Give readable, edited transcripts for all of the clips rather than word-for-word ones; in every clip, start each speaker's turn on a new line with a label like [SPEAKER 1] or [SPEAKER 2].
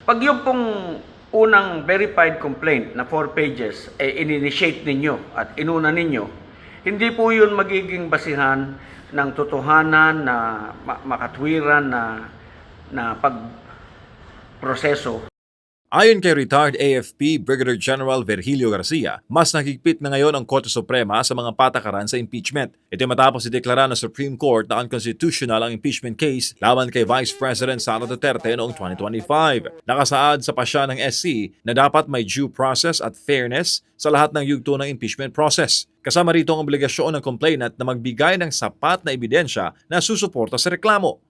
[SPEAKER 1] Pag yung pong unang verified complaint na 4 pages in-initiate ninyo at inuna ninyo, hindi po yun magiging basihan ng totohanan na makatwiran na pagproseso.
[SPEAKER 2] Ayon kay retired AFP Brigadier General Virgilio Garcia, mas nagigpit na ngayon ang Korte Suprema sa mga patakaran sa impeachment. Ito matapos ideklara ng Supreme Court na unconstitutional ang impeachment case laban kay Vice President Sara Duterte noong 2025. Nakasaad sa pasya ng SC na dapat may due process at fairness sa lahat ng yugto ng impeachment process. Kasama rito ang obligasyon ng complainant na magbigay ng sapat na ebidensya na susuporta sa reklamo.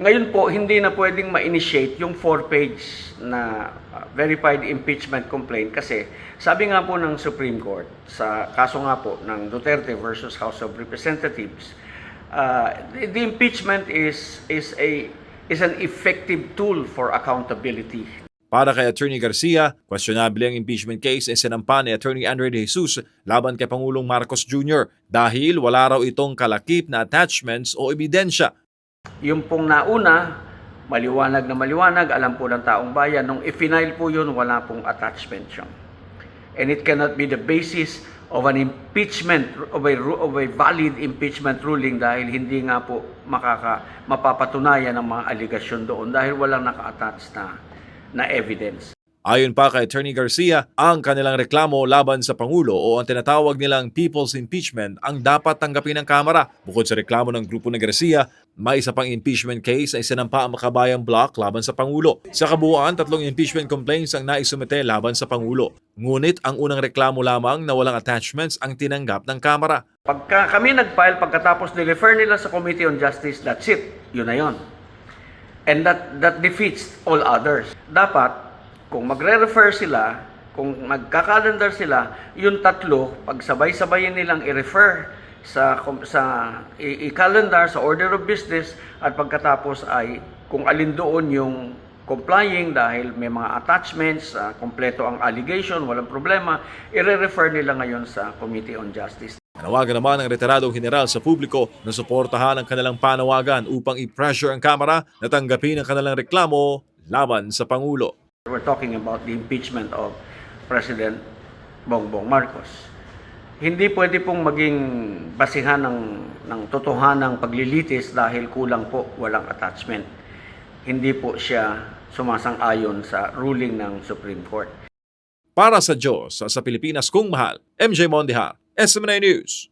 [SPEAKER 1] Ngayon po, hindi na pwedeng ma-initiate yung 4-page na verified impeachment complaint kasi sabi nga po ng Supreme Court sa kaso nga po ng Duterte versus House of Representatives, the impeachment is an effective tool for accountability.
[SPEAKER 2] Para kay Attorney Garcia, questionable ang impeachment case ay sinampa ni Attorney Andre De Jesus laban kay Pangulong Marcos Jr. dahil wala raw itong kalakip na attachments o ebidensya.
[SPEAKER 1] Yung pong nauna, maliwanag na maliwanag, alam po ng taong bayan, nung i-final po yun, wala pong attachment yun. And it cannot be the basis of an impeachment, of a valid impeachment ruling dahil hindi nga po mapapatunayan ang mga aligasyon doon dahil walang naka-attach na evidence.
[SPEAKER 2] Ayon pa kay Attorney Garcia, ang kanilang reklamo laban sa Pangulo o ang tinatawag nilang People's Impeachment ang dapat tanggapin ng Kamara. Bukod sa reklamo ng grupo ni Garcia, may isa pang impeachment case ay sinampa ang Makabayang Bloc laban sa Pangulo. Sa kabuuan, 3 impeachment complaints ang naisumite laban sa Pangulo. Ngunit ang unang reklamo lamang na walang attachments ang tinanggap ng Kamara.
[SPEAKER 1] Pagka kami nag-file, pagkatapos ni-refer nila sa Committee on Justice, that's it. Yun na yun. And that defeats all others. Dapat, kung magre-refer sila, kung magkakalendar sila, yung 3, pag sabay-sabayin nilang i-refer sa i-calendar, sa order of business, at pagkatapos ay kung alin doon yung complying dahil may mga attachments, kompleto ang allegation, walang problema, i-refer nila ngayon sa Committee on Justice.
[SPEAKER 2] Nanawagan naman ang retiradong general sa publiko na suportahan ang kanilang panawagan upang i-pressure ang Kamara na tanggapin ang kanilang reklamo laban sa Pangulo.
[SPEAKER 1] We're talking about the impeachment of President Bongbong Marcos. Hindi pwede pong maging basihan ng totohanang paglilitis dahil kulang po, walang attachment. Hindi po siya sumasang-ayon sa ruling ng Supreme Court.
[SPEAKER 2] Para sa Diyos, sa Pilipinas kung mahal, MJ Mondihar, SMNA News.